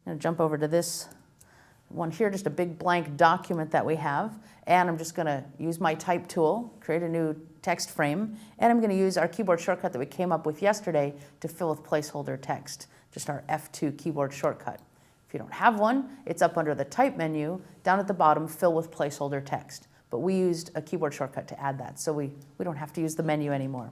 going to jump over to this one here, just a big blank document that we have. And I'm just going to use my type tool, create a new text frame. And I'm going to use our keyboard shortcut that we came up with yesterday to fill with placeholder text, just our F2 keyboard shortcut. If you don't have one, it's up under the type menu, down at the bottom, fill with placeholder text. But we used a keyboard shortcut to add that, so we don't have to use the menu anymore.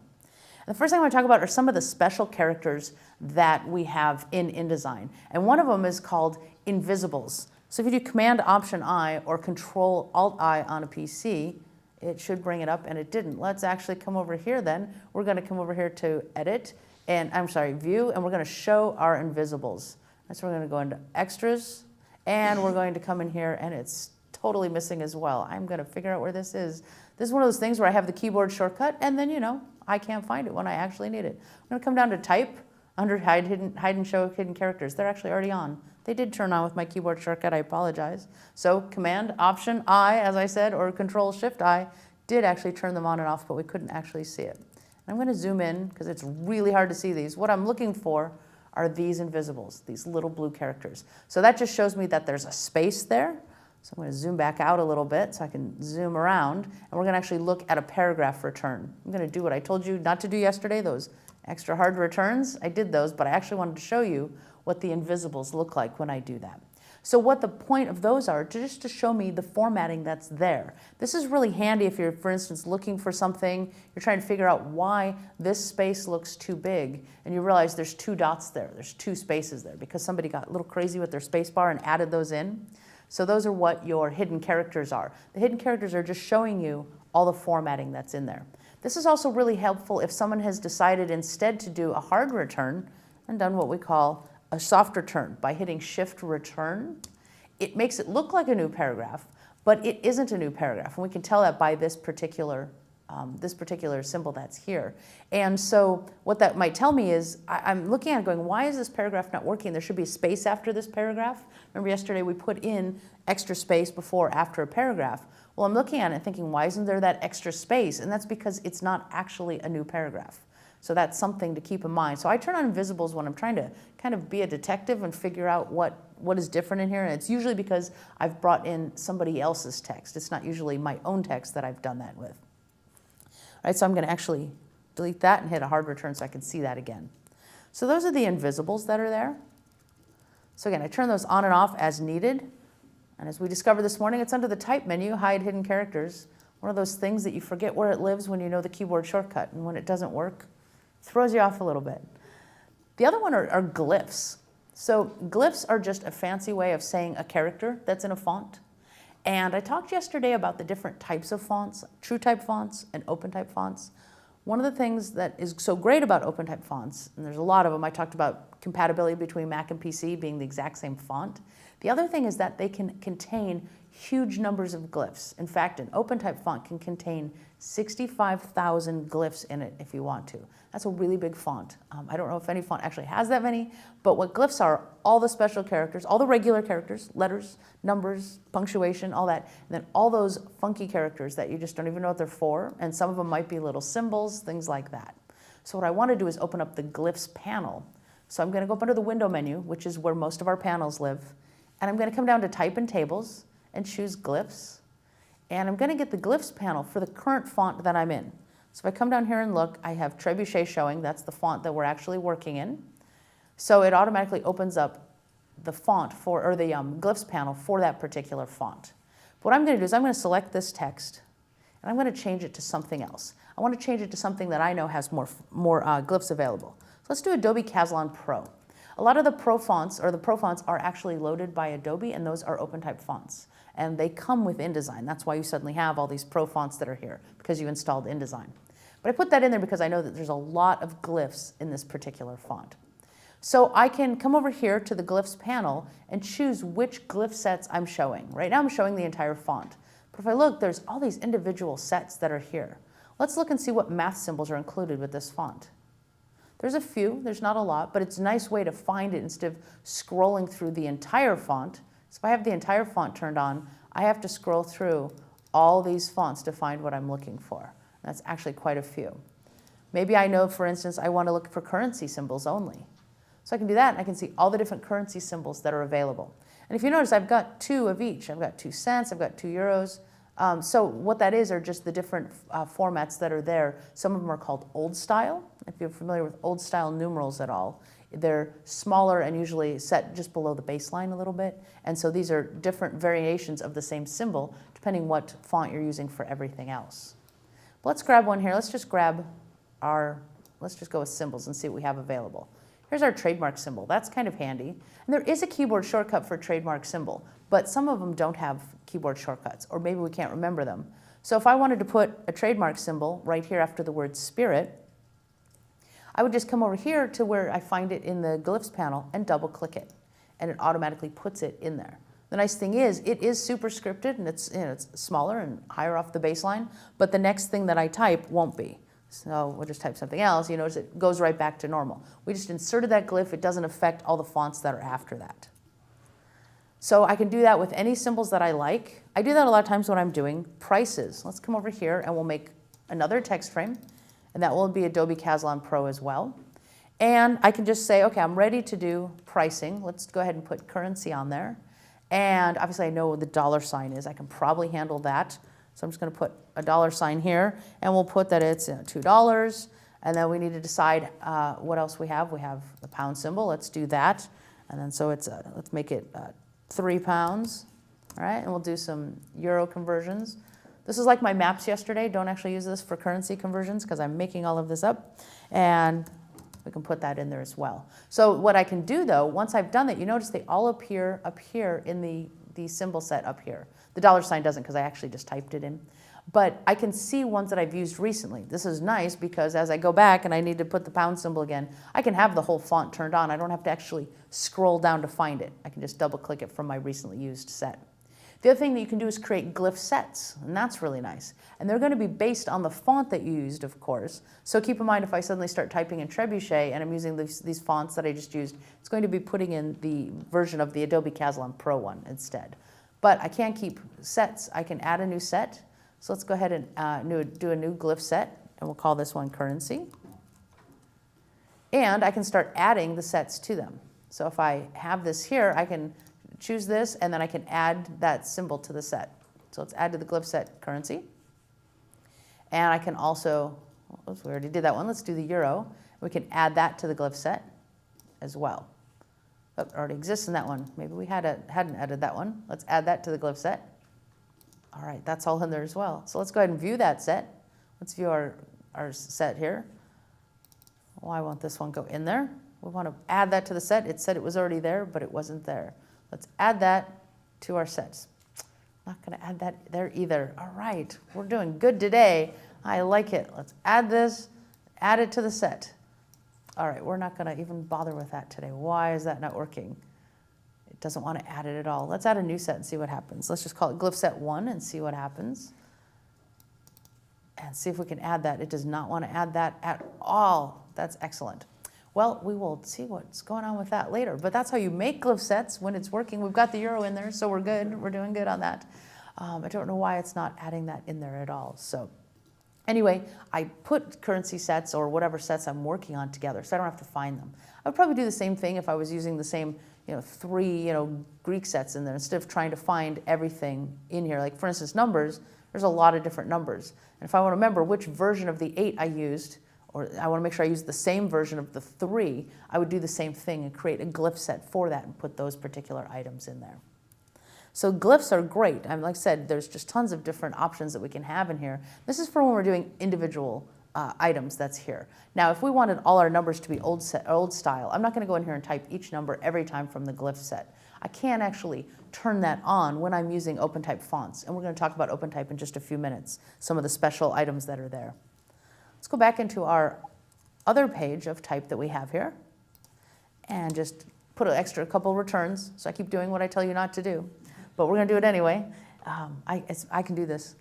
And the first thing I want to talk about are some of the special characters that we have in InDesign. And one of them is called invisibles. So if you do Command-Option-I or Control-Alt-I on a PC, it should bring it up, and it didn't. Let's actually come over here then. We're going to come over here to Edit, and View, and we're going to show our invisibles. So we're going to go into Extras, and we're going to come in here, and it's totally missing as well. I'm going to figure out where this is. This is one of those things where I have the keyboard shortcut, and then, I can't find it when I actually need it. I'm going to come down to Type, under Hide and Show Hidden Characters. They're actually already on. They did turn on with my keyboard shortcut, I apologize. So Command-Option-I, as I said, or Control-Shift-I did actually turn them on and off, but we couldn't actually see it. And I'm going to zoom in, because it's really hard to see these. What I'm looking for are these invisibles, these little blue characters. So that just shows me that there's a space there. So I'm going to zoom back out a little bit so I can zoom around, and we're going to actually look at a paragraph return. I'm going to do what I told you not to do yesterday, those extra hard returns. I did those, but I actually wanted to show you what the invisibles look like when I do that. So what the point of those are, just to show me the formatting that's there. This is really handy if you're, for instance, looking for something, you're trying to figure out why this space looks too big, and you realize there's two dots there, there's two spaces there, because somebody got a little crazy with their space bar and added those in. So those are what your hidden characters are. The hidden characters are just showing you all the formatting that's in there. This is also really helpful if someone has decided instead to do a hard return and done what we call a soft return. By hitting Shift Return, it makes it look like a new paragraph, but it isn't a new paragraph. And we can tell that by this particular symbol that's here. And so what that might tell me is, I'm looking at it going, why is this paragraph not working? There should be a space after this paragraph. Remember yesterday we put in extra space before, after a paragraph. Well, I'm looking at it and thinking, why isn't there that extra space? And that's because it's not actually a new paragraph. So that's something to keep in mind. So I turn on invisibles when I'm trying to kind of be a detective and figure out what is different in here. And it's usually because I've brought in somebody else's text. It's not usually my own text that I've done that with. All right, so I'm going to actually delete that and hit a hard return so I can see that again. So those are the invisibles that are there. So again, I turn those on and off as needed. And as we discovered this morning, it's under the Type menu, Hide Hidden Characters. One of those things that you forget where it lives when you know the keyboard shortcut. And when it doesn't work, throws you off a little bit. The other one are glyphs. So glyphs are just a fancy way of saying a character that's in a font. And I talked yesterday about the different types of fonts, true type fonts and open type fonts. One of the things that is so great about open type fonts, and there's a lot of them, I talked about compatibility between Mac and PC being the exact same font. The other thing is that they can contain huge numbers of glyphs. In fact, an open type font can contain 65,000 glyphs in it if you want to. That's a really big font. I don't know if any font actually has that many, but what glyphs are, all the special characters, all the regular characters, letters, numbers, punctuation, all that, and then all those funky characters that you just don't even know what they're for, and some of them might be little symbols, things like that. So what I want to do is open up the Glyphs panel. So I'm going to go up under the Window menu, which is where most of our panels live, and I'm going to come down to Type and Tables and choose Glyphs. And I'm going to get the Glyphs panel for the current font that I'm in. So if I come down here and look, I have Trebuchet showing. That's the font that we're actually working in. So it automatically opens up the font for, or the Glyphs panel for that particular font. But what I'm going to do is I'm going to select this text, and I'm going to change it to something else. I want to change it to something that I know has more glyphs available. So let's do Adobe Caslon Pro. A lot of the Pro fonts, or the Pro fonts, are actually loaded by Adobe, and those are open type fonts. And they come with InDesign. That's why you suddenly have all these Pro fonts that are here, because you installed InDesign. But I put that in there because I know that there's a lot of glyphs in this particular font. So I can come over here to the Glyphs panel and choose which glyph sets I'm showing. Right now I'm showing the entire font. But if I look, there's all these individual sets that are here. Let's look and see what math symbols are included with this font. There's a few, there's not a lot, but it's a nice way to find it instead of scrolling through the entire font. So if I have the entire font turned on, I have to scroll through all these fonts to find what I'm looking for. That's actually quite a few. Maybe I know, for instance, I want to look for currency symbols only. So I can do that, and I can see all the different currency symbols that are available. And if you notice, I've got 2 of each. I've got 2 cents, I've got 2 euros. So what that is are just the different formats that are there. Some of them are called old style. If you're familiar with old style numerals at all, they're smaller and usually set just below the baseline a little bit. And so these are different variations of the same symbol, depending what font you're using for everything else. But let's grab one here. Let's just grab let's just go with symbols and see what we have available. Here's our trademark symbol. That's kind of handy. And there is a keyboard shortcut for trademark symbol, but some of them don't have keyboard shortcuts, or maybe we can't remember them. So if I wanted to put a trademark symbol right here after the word spirit, I would just come over here to where I find it in the Glyphs panel and double click it, and it automatically puts it in there. The nice thing is, it is super scripted, and it's smaller and higher off the baseline, but the next thing that I type won't be. So we'll just type something else. You notice it goes right back to normal. We just inserted that glyph. It doesn't affect all the fonts that are after that. So I can do that with any symbols that I like. I do that a lot of times when I'm doing prices. Let's come over here and we'll make another text frame, and that will be Adobe Caslon Pro as well. And I can just say, okay, I'm ready to do pricing. Let's go ahead and put currency on there. And obviously I know what the $sign is. I can probably handle that. So I'm just going to put a $sign here, and we'll put that it's $2. And then we need to decide what else we have. We have the pound symbol. Let's do that. And then so it's let's make it 3 pounds. All right, and we'll do some euro conversions. This is like my maps yesterday. Don't actually use this for currency conversions because I'm making all of this up. And we can put that in there as well. So what I can do though, once I've done that, you notice they all appear up here in the symbol set up here. The $sign doesn't because I actually just typed it in. But I can see ones that I've used recently. This is nice because as I go back and I need to put the pound symbol again, I can have the whole font turned on. I don't have to actually scroll down to find it. I can just double click it from my recently used set. The other thing that you can do is create glyph sets, and that's really nice. And they're going to be based on the font that you used, of course. So keep in mind if I suddenly start typing in Trebuchet and I'm using these fonts that I just used, it's going to be putting in the version of the Adobe Caslon Pro one instead. But I can't keep sets. I can add a new set. So let's go ahead and do a new glyph set, and we'll call this one currency. And I can start adding the sets to them. So if I have this here, I can choose this, and then I can add that symbol to the set. So let's add to the glyph set currency. And I can also, oops, we already did that one. Let's do the euro. We can add that to the glyph set as well. Oh, it already exists in that one. Maybe we hadn't added that one. Let's add that to the glyph set. All right, that's all in there as well. So let's go ahead and view that set. Let's view our set here. Why won't this one go in there? We want to add that to the set. It said it was already there, but it wasn't there. Let's add that to our sets. Not going to add that there either. All right, we're doing good today. I like it. Let's add this, add it to the set. All right, we're not going to even bother with that today. Why is that not working? It doesn't want to add it at all. Let's add a new set and see what happens. Let's just call it glyph set 1 and see what happens. And see if we can add that. It does not want to add that at all. That's excellent. Well, we will see what's going on with that later. But that's how you make glyph sets when it's working. We've got the euro in there, so we're good. We're doing good on that. I don't know why it's not adding that in there at all. So anyway, I put currency sets or whatever sets I'm working on together, so I don't have to find them. I would probably do the same thing if I was using the same 3 Greek sets in there instead of trying to find everything in here. Like for instance, numbers, there's a lot of different numbers. And if I want to remember which version of the 8 I used, or I want to make sure I use the same version of the 3, I would do the same thing and create a glyph set for that and put those particular items in there. So glyphs are great. Like I said, there's just tons of different options that we can have in here. This is for when we're doing individual items that's here. Now, if we wanted all our numbers to be old style, I'm not going to go in here and type each number every time from the glyph set. I can actually turn that on when I'm using OpenType fonts, and we're going to talk about OpenType in just a few minutes, some of the special items that are there. Let's go back into our other page of type that we have here and just put an extra couple returns. So I keep doing what I tell you not to do, but we're going to do it anyway. I can do this.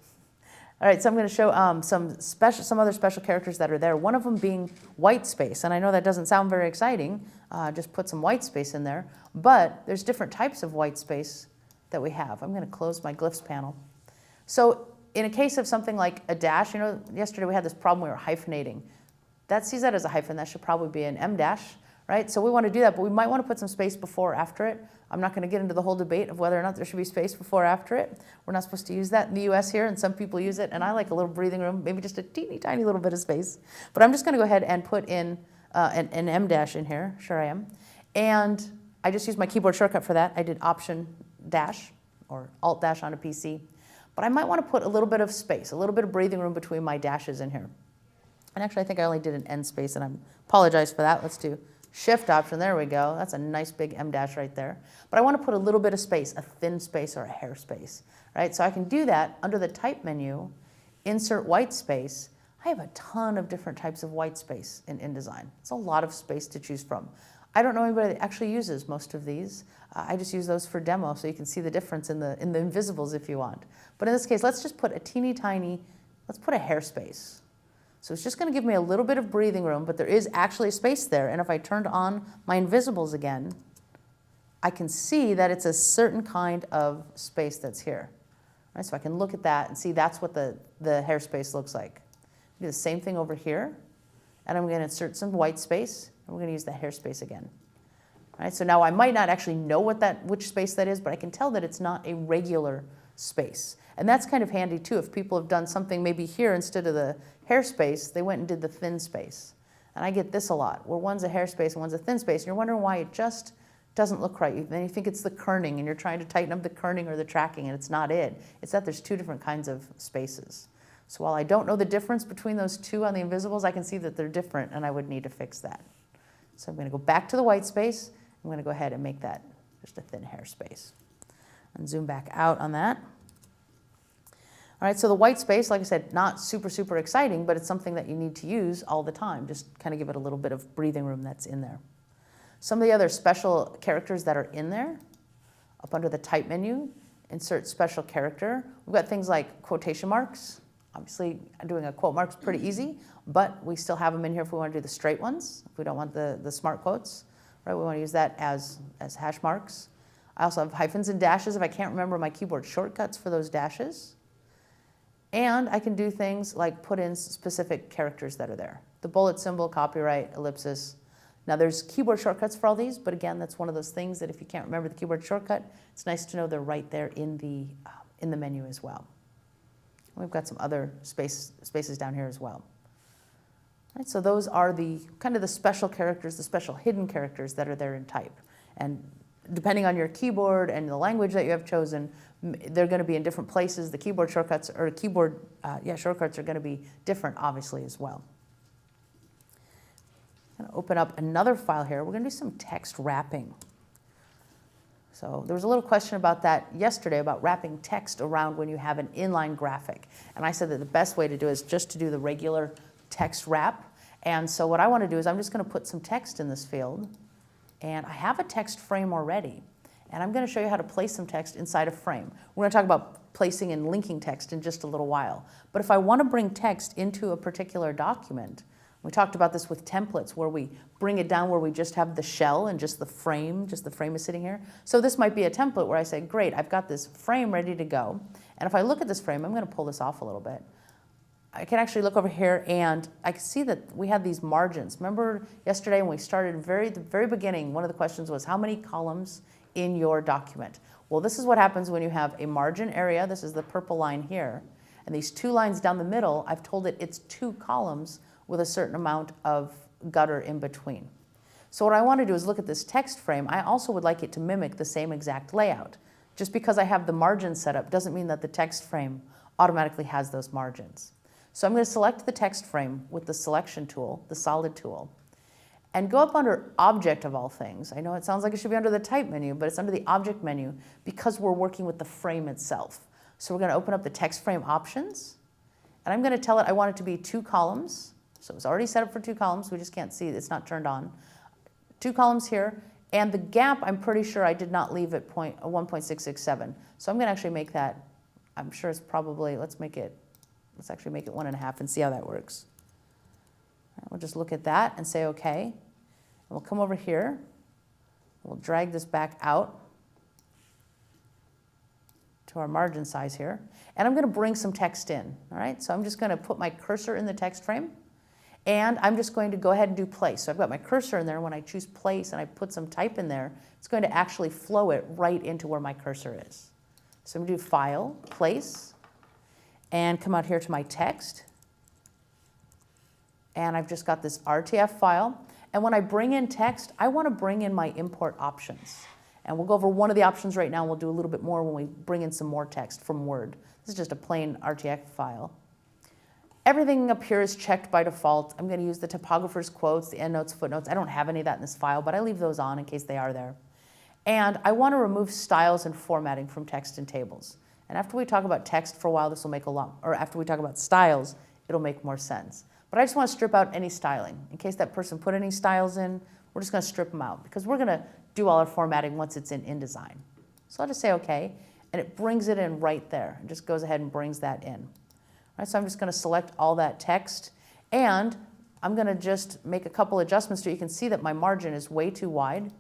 All right, so I'm going to show some other special characters that are there. One of them being white space, and I know that doesn't sound very exciting. Just put some white space in there, but there's different types of white space that we have. I'm going to close my Glyphs panel. So in a case of something like a dash, yesterday we had this problem we were hyphenating. That sees that as a hyphen. That should probably be an M dash, right? So we want to do that, but we might want to put some space before or after it. I'm not going to get into the whole debate of whether or not there should be space before or after it. We're not supposed to use that in the US here, and some people use it, and I like a little breathing room, maybe just a teeny tiny little bit of space. But I'm just going to go ahead and put in an M dash in here. Sure I am. And I just used my keyboard shortcut for that. I did Option dash or Alt dash on a PC. But I might want to put a little bit of space, a little bit of breathing room between my dashes in here. And actually, I think I only did an N space, and I apologize for that. Let's do Shift Option. There we go. That's a nice big M dash right there. But I want to put a little bit of space, a thin space or a hair space, right? So I can do that under the Type menu, Insert White Space. I have a ton of different types of white space in InDesign. It's a lot of space to choose from. I don't know anybody that actually uses most of these. I just use those for demo so you can see the difference in the invisibles if you want. But in this case, let's just put a teeny tiny, let's put a hair space. So it's just going to give me a little bit of breathing room, but there is actually a space there. And if I turned on my invisibles again, I can see that it's a certain kind of space that's here. Right, so I can look at that and see that's what the hair space looks like. Do the same thing over here, and I'm going to insert some white space, and we're going to use the hair space again. All right, so now I might not actually know which space that is, but I can tell that it's not a regular space. And that's kind of handy too. If people have done something maybe here instead of the hair space, they went and did the thin space. And I get this a lot, where one's a hair space and one's a thin space, and you're wondering why it just doesn't look right. Then you think it's the kerning, and you're trying to tighten up the kerning or the tracking, and it's not it. It's that there's two different kinds of spaces. So while I don't know the difference between those two on the invisibles, I can see that they're different, and I would need to fix that. So I'm going to go back to the white space. I'm going to go ahead and make that just a thin hair space. And zoom back out on that. All right, so the white space, like I said, not super, super exciting, but it's something that you need to use all the time. Just kind of give it a little bit of breathing room that's in there. Some of the other special characters that are in there, up under the Type menu, Insert Special Character. We've got things like quotation marks. Obviously, doing a quote mark's pretty easy, but we still have them in here if we want to do the straight ones, if we don't want the smart quotes. Right, we want to use that as hash marks. I also have hyphens and dashes if I can't remember my keyboard shortcuts for those dashes. And I can do things like put in specific characters that are there. The bullet symbol, copyright, ellipsis. Now there's keyboard shortcuts for all these, but again, that's one of those things that if you can't remember the keyboard shortcut, it's nice to know they're right there in the menu as well. We've got some other spaces down here as well. Right, so those are the kind of the special characters, the special hidden characters that are there in Type. And depending on your keyboard and the language that you have chosen, they're going to be in different places. The keyboard shortcuts or shortcuts are going to be different, obviously, as well. I'm going to open up another file here. We're going to do some text wrapping. So there was a little question about that yesterday, about wrapping text around when you have an inline graphic. And I said that the best way to do it is just to do the regular text wrap. And so what I want to do is I'm just going to put some text in this field. And I have a text frame already. And I'm going to show you how to place some text inside a frame. We're going to talk about placing and linking text in just a little while. But if I want to bring text into a particular document, we talked about this with templates where we bring it down where we just have the shell and just the frame is sitting here. So this might be a template where I say, great, I've got this frame ready to go. And if I look at this frame, I'm going to pull this off a little bit. I can actually look over here and I can see that we have these margins. Remember yesterday when we started the very beginning, one of the questions was how many columns in your document? Well, this is what happens when you have a margin area. This is the purple line here. And these two lines down the middle, I've told it it's 2 columns with a certain amount of gutter in between. So what I want to do is look at this text frame. I also would like it to mimic the same exact layout. Just because I have the margins set up doesn't mean that the text frame automatically has those margins. So I'm going to select the text frame with the selection tool, the solid tool, and go up under Object of all things. I know it sounds like it should be under the Type menu, but it's under the Object menu because we're working with the frame itself. So we're going to open up the text frame options, and I'm going to tell it I want it to be 2 columns. So it's already set up for 2 columns. We just can't see it. It's not turned on. 2 columns here. And the gap, I'm pretty sure I did not leave at 1.667. So I'm going to actually make that, I'm sure it's probably, let's actually make it 1.5 and see how that works. Right, we'll just look at that and say OK. And we'll come over here. We'll drag this back out to our margin size here. And I'm going to bring some text in. All right, so I'm just going to put my cursor in the text frame. And I'm just going to go ahead and do place. So I've got my cursor in there. When I choose place and I put some type in there, it's going to actually flow it right into where my cursor is. So I'm going to do File, Place, and come out here to my text. And I've just got this RTF file. And when I bring in text, I want to bring in my import options. And we'll go over one of the options right now. We'll do a little bit more when we bring in some more text from Word. This is just a plain RTF file. Everything up here is checked by default. I'm going to use the typographer's quotes, the endnotes, footnotes. I don't have any of that in this file, but I leave those on in case they are there. And I want to remove styles and formatting from text and tables. And after we talk about text for a while, this will make a lot, or after we talk about styles, it'll make more sense. But I just want to strip out any styling. In case that person put any styles in, we're just going to strip them out because we're going to do all our formatting once it's in InDesign. So I'll just say OK, and it brings it in right there. It just goes ahead and brings that in. All right, so I'm just going to select all that text, and I'm going to just make a couple adjustments so you can see that my margin is way too wide,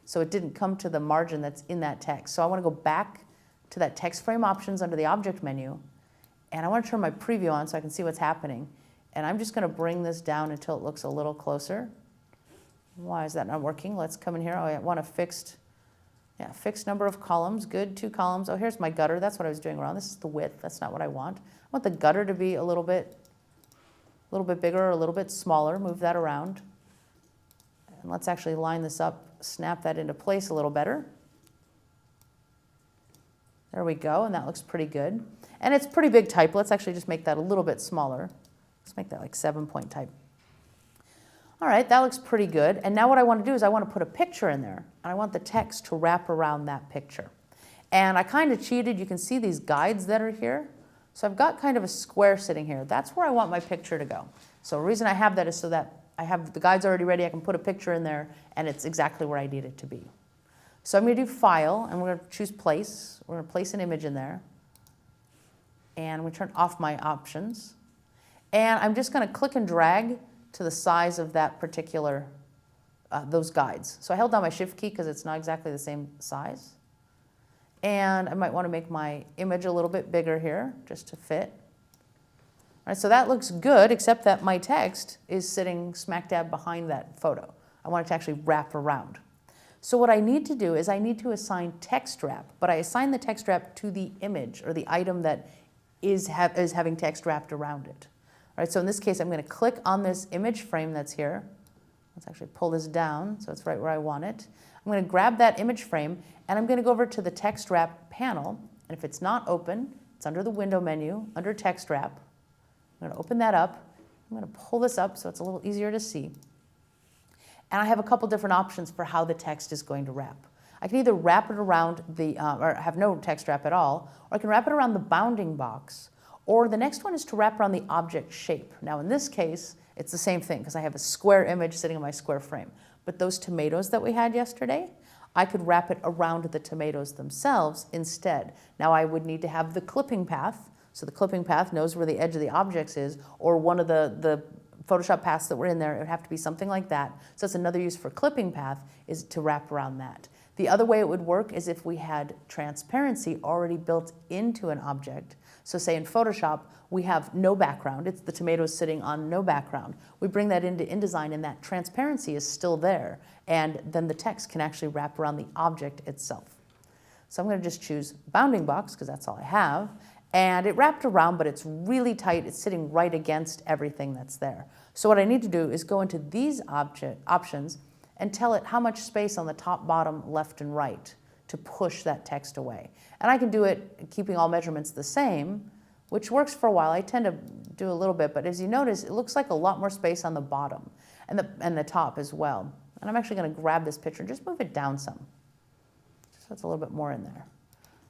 so it didn't come to the margin that's in that text. So I want to go back to that text frame options under the object menu, and I want to turn my preview on so I can see what's happening. And I'm just going to bring this down until it looks a little closer. Why is that not working? Let's come in here. Oh, I want a fixed number of columns. Good, 2 columns. Oh, here's my gutter. That's what I was doing wrong. This is the width. That's not what I want. I want the gutter to be a little bit bigger or a little bit smaller. Move that around. And let's actually line this up, snap that into place a little better. There we go, and that looks pretty good. And it's pretty big type. Let's actually just make that a little bit smaller. Let's make that like 7-point type. All right, that looks pretty good. And now what I want to do is I want to put a picture in there, and I want the text to wrap around that picture. And I kind of cheated. You can see these guides that are here. So I've got kind of a square sitting here. That's where I want my picture to go. So the reason I have that is so that I have the guides already ready. I can put a picture in there, and it's exactly where I need it to be. So I'm going to do File, and we're going to choose Place. We're going to place an image in there. And I'm going to turn off my options. And I'm just going to click and drag to the size of that particular, those guides. So I held down my Shift key because it's not exactly the same size. And I might want to make my image a little bit bigger here just to fit. All right, so that looks good, except that my text is sitting smack dab behind that photo. I want it to actually wrap around. So what I need to do is I need to assign text wrap, but I assign the text wrap to the image or the item that is having text wrapped around it. All right, so in this case, I'm going to click on this image frame that's here. Let's actually pull this down so it's right where I want it. I'm going to grab that image frame, and I'm going to go over to the text wrap panel. And if it's not open, it's under the window menu, under text wrap. I'm going to open that up. I'm going to pull this up so it's a little easier to see. And I have a couple different options for how the text is going to wrap. I can either wrap it around the, or have no text wrap at all, or I can wrap it around the bounding box. Or the next one is to wrap around the object shape. Now in this case, it's the same thing because I have a square image sitting on my square frame. But those tomatoes that we had yesterday, I could wrap it around the tomatoes themselves instead. Now I would need to have the clipping path, so the clipping path knows where the edge of the objects is, or one of the Photoshop paths that were in there, it would have to be something like that. So that's another use for clipping path, is to wrap around that. The other way it would work is if we had transparency already built into an object. So say in Photoshop, we have no background. It's the tomatoes sitting on no background. We bring that into InDesign, and that transparency is still there. And then the text can actually wrap around the object itself. So I'm going to just choose bounding box, because that's all I have. And it wrapped around, but it's really tight. It's sitting right against everything that's there. So what I need to do is go into these options and tell it how much space on the top, bottom, left, and right to push that text away. And I can do it keeping all measurements the same, which works for a while. I tend to do a little bit, but as you notice, it looks like a lot more space on the bottom and the top as well. And I'm actually going to grab this picture and just move it down some, so it's a little bit more in there.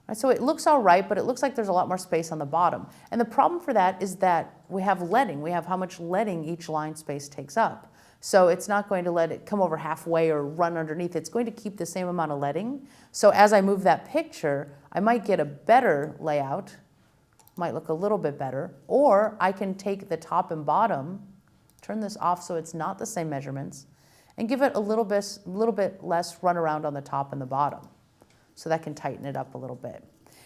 Right, so it looks all right, but it looks like there's a lot more space on the bottom. And the problem for that is that we have leading. We have how much leading each line space takes up. So it's not going to let it come over halfway or run underneath. It's going to keep the same amount of leading. So as I move that picture, I might get a better layout, might look a little bit better, or I can take the top and bottom, turn this off so it's not the same measurements, and give it a little bit less run around on the top and the bottom. So that can tighten it up a little bit.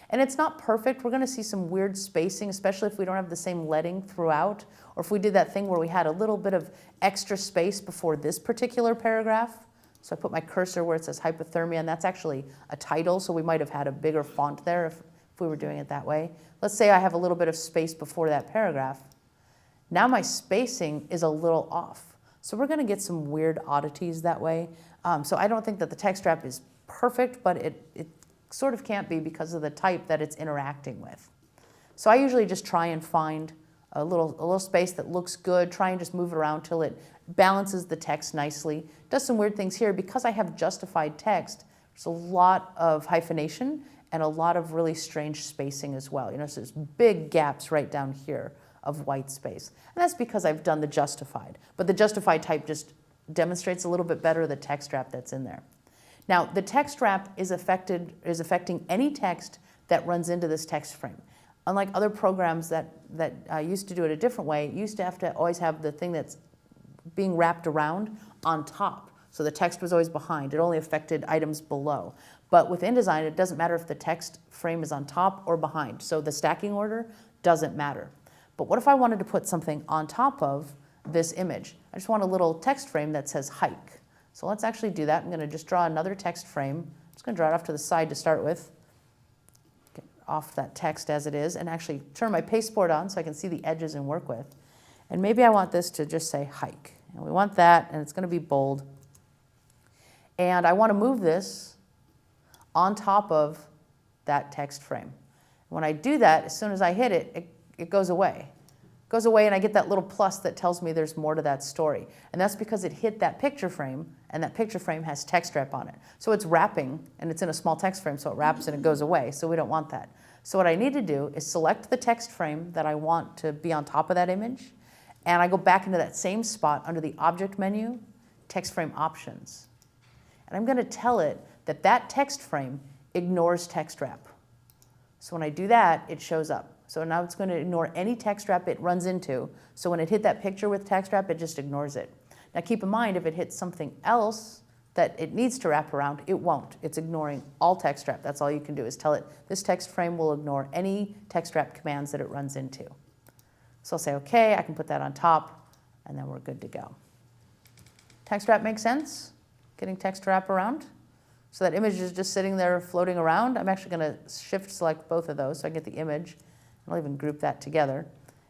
And it's not perfect. We're going to see some weird spacing, especially if we don't have the same leading throughout, or if we did that thing where we had a little bit of extra space before this particular paragraph. So I put my cursor where it says hypothermia, and that's actually a title, so we might have had a bigger font there if we were doing it that way. Let's say I have a little bit of space before that paragraph. Now my spacing is a little off. So we're going to get some weird oddities that way. So I don't think that the text wrap is perfect, but it sort of can't be because of the type that it's interacting with. So I usually just try and find a little space that looks good, try and just move it around till it balances the text nicely. Does some weird things here. Because I have justified text, there's a lot of hyphenation and a lot of really strange spacing as well. You know, so there's big gaps right down here of white space. And that's because I've done the justified. But the justified type just demonstrates a little bit better the text wrap that's in there. Now, the text wrap is affecting any text that runs into this text frame. Unlike other programs that used to do it a different way, you used to have to always have the thing that's being wrapped around on top. So the text was always behind. It only affected items below. But with InDesign, it doesn't matter if the text frame is on top or behind. So the stacking order doesn't matter. But what if I wanted to put something on top of this image? I just want a little text frame that says hike. So let's actually do that. I'm going to just draw another text frame. I'm just going to draw it off to the side to start with. Get off that text as it is, and actually turn my pasteboard on so I can see the edges and work with. And maybe I want this to just say hike. And we want that, and it's going to be bold. And I want to move this on top of that text frame. When I do that, as soon as I hit it, it goes away. It goes away, and I get that little plus that tells me there's more to that story. And that's because it hit that picture frame, and that picture frame has text wrap on it. So it's wrapping, and it's in a small text frame, so it wraps and it goes away. So we don't want that. So what I need to do is select the text frame that I want to be on top of that image, and I go back into that same spot under the Object menu, Text Frame Options. And I'm going to tell it that that text frame ignores text wrap. So when I do that, it shows up. So now it's going to ignore any text wrap it runs into. So when it hit that picture with text wrap, it just ignores it. Now keep in mind, if it hits something else that it needs to wrap around, it won't. It's ignoring all text wrap. That's all you can do is tell it this text frame will ignore any text wrap commands that it runs into. So I'll say, okay, I can put that on top, and then we're good to go. Text wrap makes sense? Getting text wrap around? So that image is just sitting there floating around. I'm actually going to shift select both of those so I get the image. I'll even group that together.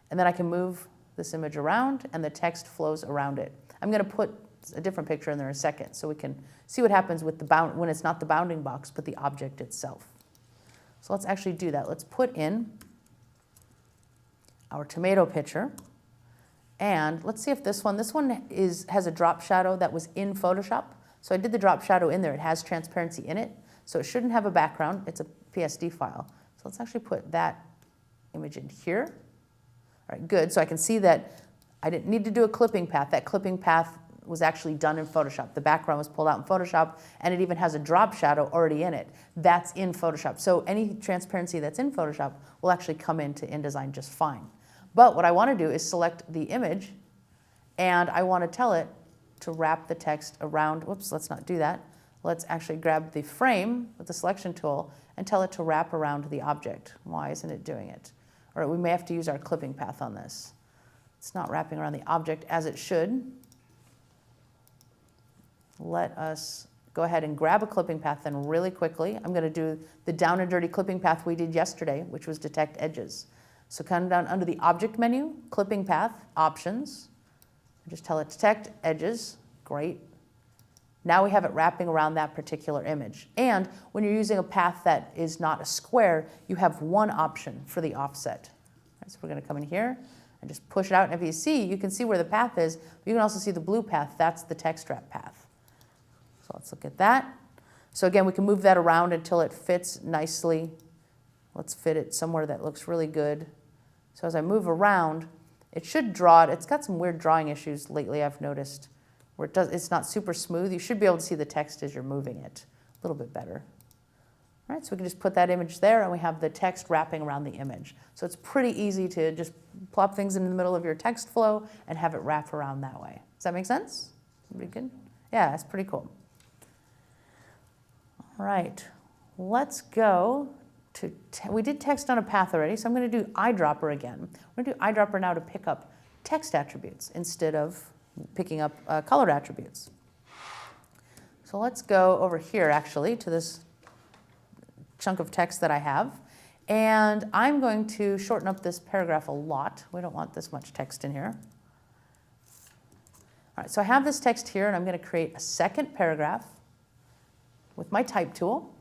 And then I can move this image around, and the text flows around it. I'm going to put a different picture in there in a second so we can see what happens with when it's not the bounding box, but the object itself. So let's actually do that. Let's put in our tomato picture. And let's see if this one has a drop shadow that was in Photoshop. So I did the drop shadow in there. It has transparency in it. So it shouldn't have a background. It's a PSD file. So let's actually put that image in here. All right, good. So I can see that I didn't need to do a clipping path. That clipping path was actually done in Photoshop. The background was pulled out in Photoshop, and it even has a drop shadow already in it. That's in Photoshop. So any transparency that's in Photoshop will actually come into InDesign just fine. But what I want to do is select the image, and I want to tell it to wrap the text around. Whoops, let's not do that. Let's actually grab the frame with the selection tool and tell it to wrap around the object. Why isn't it doing it? Or we may have to use our clipping path on this. It's not wrapping around the object as it should. Let us go ahead and grab a clipping path then really quickly. I'm going to do the down and dirty clipping path we did yesterday, which was detect edges. So come down under the Object menu, Clipping Path, Options. Just tell it detect edges. Great. Now we have it wrapping around that particular image. And when you're using a path that is not a square, you have one option for the offset. Right, so we're going to come in here and just push it out. And if you see, you can see where the path is. But you can also see the blue path. That's the text wrap path. So let's look at that. So again, we can move that around until it fits nicely. Let's fit it somewhere that looks really good. So as I move around, it should draw it. It's got some weird drawing issues lately, I've noticed, where it's not super smooth. You should be able to see the text as you're moving it a little bit better. All right, so we can just put that image there, and we have the text wrapping around the image. So it's pretty easy to just plop things in the middle of your text flow and have it wrap around that way. Does that make sense? Pretty good? Yeah, that's pretty cool. All right, let's go we did text on a path already, so I'm going to do eyedropper again. I'm going to do eyedropper now to pick up text attributes instead of picking up color attributes. So let's go over here actually to this chunk of text that I have. And I'm going to shorten up this paragraph a lot. We don't want this much text in here. All right, so I have this text here, and I'm going to create a second paragraph with my type tool.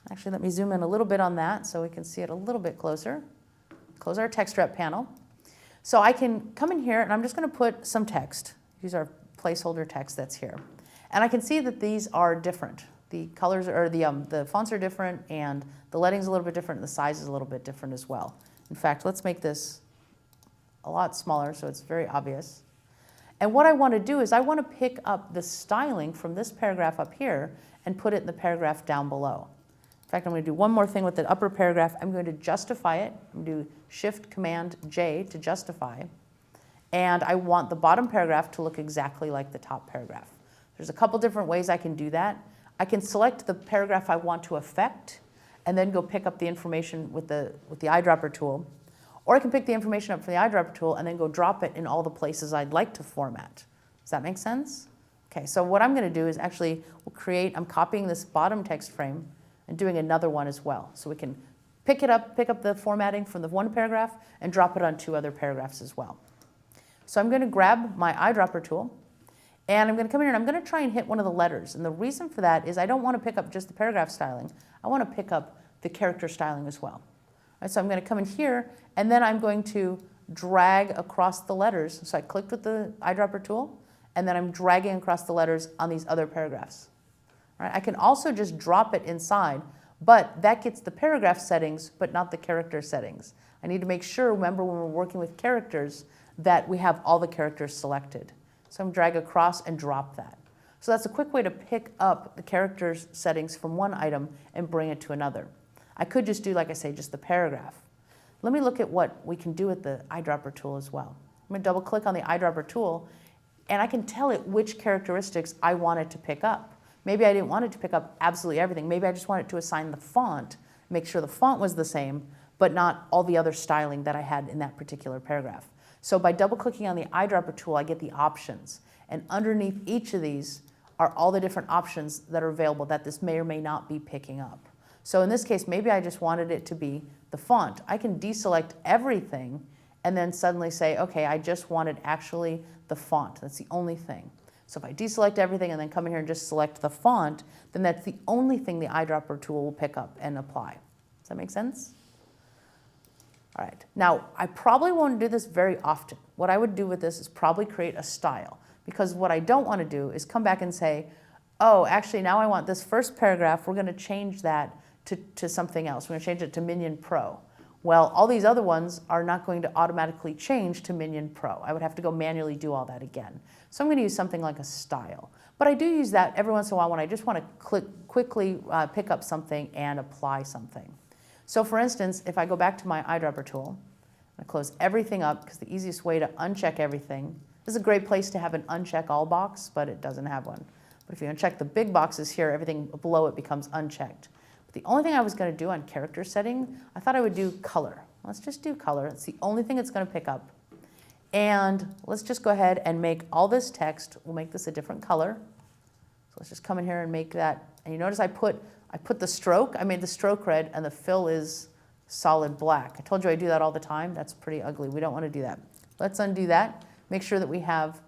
Actually, let me zoom in a little bit on that so we can see it a little bit closer. Close our text rep panel. So I can come in here, and I'm just going to put some text. Use our placeholder text that's here. And I can see that these are different. The colors or the fonts are different, and the lettings a little bit different, and the size is a little bit different as well. In fact, let's make this a lot smaller so it's very obvious. And what I want to do is I want to pick up the styling from this paragraph up here and put it in the paragraph down below. In fact, I'm going to do one more thing with the upper paragraph. I'm going to justify it. I'm going to do Shift-Command-J to justify. And I want the bottom paragraph to look exactly like the top paragraph. There's a couple different ways I can do that. I can select the paragraph I want to affect and then go pick up the information with the eyedropper tool. Or I can pick the information up from the eyedropper tool and then go drop it in all the places I'd like to format. Does that make sense? Okay, so what I'm going to do is actually I'm copying this bottom text frame and doing another one as well. So we can pick up the formatting from the one paragraph and drop it on two other paragraphs as well. So I'm going to grab my eyedropper tool. And I'm going to come in here and I'm going to try and hit one of the letters. And the reason for that is I don't want to pick up just the paragraph styling. I want to pick up the character styling as well. All right, so I'm going to come in here, and then I'm going to drag across the letters. So I clicked with the eyedropper tool, and then I'm dragging across the letters on these other paragraphs. All right, I can also just drop it inside, but that gets the paragraph settings, but not the character settings. I need to make sure, remember when we're working with characters, that we have all the characters selected. So I'm drag across and drop that. So that's a quick way to pick up the characters settings from one item and bring it to another. I could just do, like I say, just the paragraph. Let me look at what we can do with the eyedropper tool as well. I'm going to double click on the eyedropper tool, and I can tell it which characteristics I want it to pick up. Maybe I didn't want it to pick up absolutely everything. Maybe I just want it to assign the font, make sure the font was the same, but not all the other styling that I had in that particular paragraph. So by double clicking on the eyedropper tool, I get the options. And underneath each of these are all the different options that are available that this may or may not be picking up. So in this case, maybe I just wanted it to be the font. I can deselect everything and then suddenly say, okay, I just wanted actually the font. That's the only thing. So if I deselect everything and then come in here and just select the font, then that's the only thing the eyedropper tool will pick up and apply. Does that make sense? All right, now I probably won't do this very often. What I would do with this is probably create a style, because what I don't want to do is come back and say, oh, actually now I want this first paragraph, we're going to change that to something else. We're going to change it to Minion Pro. Well, all these other ones are not going to automatically change to Minion Pro. I would have to go manually do all that again. So I'm going to use something like a style. But I do use that every once in a while when I just want to quickly pick up something and apply something. So for instance, if I go back to my eyedropper tool, I close everything up because the easiest way to uncheck everything, this is a great place to have an uncheck all box, but it doesn't have one. But if you uncheck the big boxes here, everything below it becomes unchecked. But the only thing I was going to do on character setting, I thought I would do color. Let's just do color. It's the only thing it's going to pick up. And let's just go ahead and make all this text, we'll make this a different color. So let's just come in here and make that. And you notice I put the stroke, I made the stroke red, and the fill is solid black. I told you I do that all the time. That's pretty ugly. We don't want to do that. Let's undo that. Make sure that we have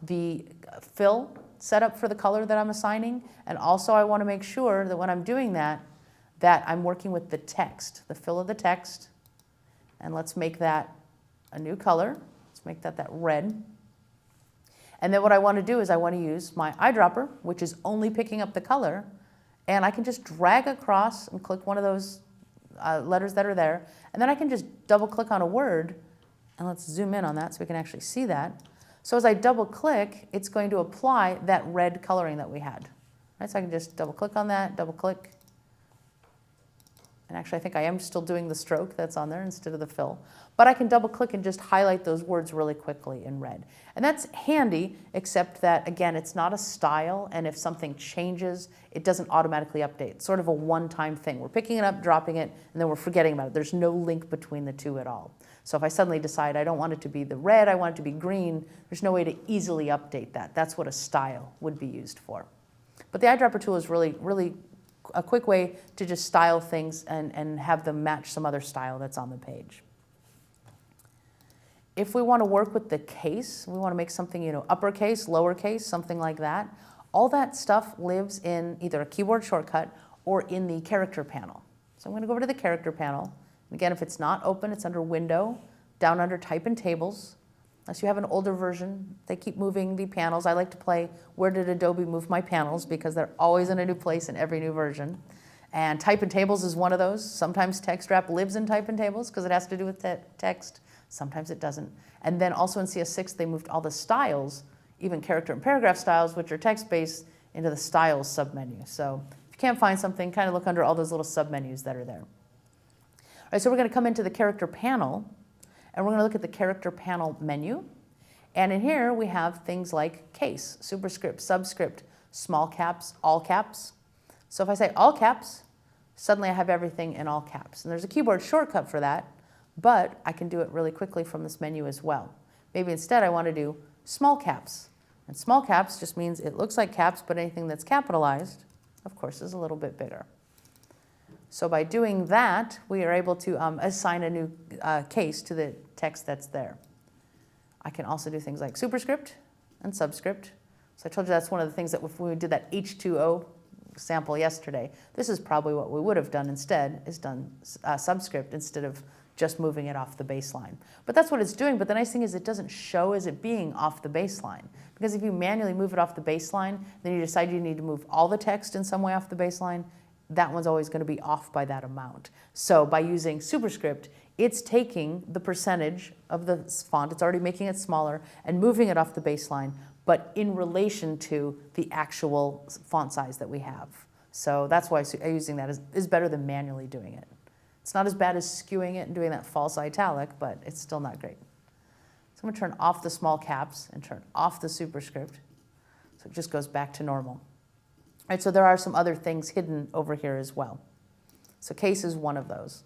the fill set up for the color that I'm assigning. And also I want to make sure that when I'm doing that, that I'm working with the text, the fill of the text. And let's make that a new color. Let's make that red. And then what I want to do is I want to use my eyedropper, which is only picking up the color. And I can just drag across and click one of those letters that are there. And then I can just double click on a word. And let's zoom in on that so we can actually see that. So as I double click, it's going to apply that red coloring that we had. Right, so I can just double click on that, double click, And actually, I think I am still doing the stroke that's on there instead of the fill. But I can double click and just highlight those words really quickly in red. And that's handy, except that, again, it's not a style. And if something changes, it doesn't automatically update. It's sort of a one-time thing. We're picking it up, dropping it, and then we're forgetting about it. There's no link between the two at all. So if I suddenly decide I don't want it to be the red, I want it to be green, there's no way to easily update that. That's what a style would be used for. But the eyedropper tool is really a quick way to just style things and have them match some other style that's on the page. If we want to work with the case, we want to make something, uppercase, lowercase, something like that, all that stuff lives in either a keyboard shortcut or in the character panel. So I'm going to go over to the character panel. Again, if it's not open, it's under Window, down under Type and Tables. Unless you have an older version, they keep moving the panels. I like to play Where Did Adobe Move My Panels, because they're always in a new place in every new version. And Type and Tables is one of those. Sometimes text wrap lives in Type and Tables because it has to do with text. Sometimes it doesn't. And then also in CS6, they moved all the styles, even character and paragraph styles, which are text-based, into the Styles submenu. So if you can't find something, kind of look under all those little submenus that are there. All right, so we're going to come into the character panel, and we're going to look at the character panel menu. And in here, we have things like case, superscript, subscript, small caps, all caps. So if I say all caps, suddenly I have everything in all caps. And there's a keyboard shortcut for that, but I can do it really quickly from this menu as well. Maybe instead I want to do small caps. And small caps just means it looks like caps, but anything that's capitalized, of course, is a little bit bigger. So by doing that, we are able to assign a new case to the text that's there. I can also do things like superscript and subscript. So I told you that's one of the things that if we did that H2O sample yesterday, this is probably what we would have done instead, is done subscript instead of just moving it off the baseline. But that's what it's doing. But the nice thing is it doesn't show as it being off the baseline. Because if you manually move it off the baseline, then you decide you need to move all the text in some way off the baseline, that one's always going to be off by that amount. So by using superscript, it's taking the percentage of the font, it's already making it smaller, and moving it off the baseline, but in relation to the actual font size that we have. So that's why using that is better than manually doing it. It's not as bad as skewing it and doing that false italic, but it's still not great. So I'm going to turn off the small caps and turn off the superscript. So it just goes back to normal. All right, so there are some other things hidden over here as well. So case is one of those.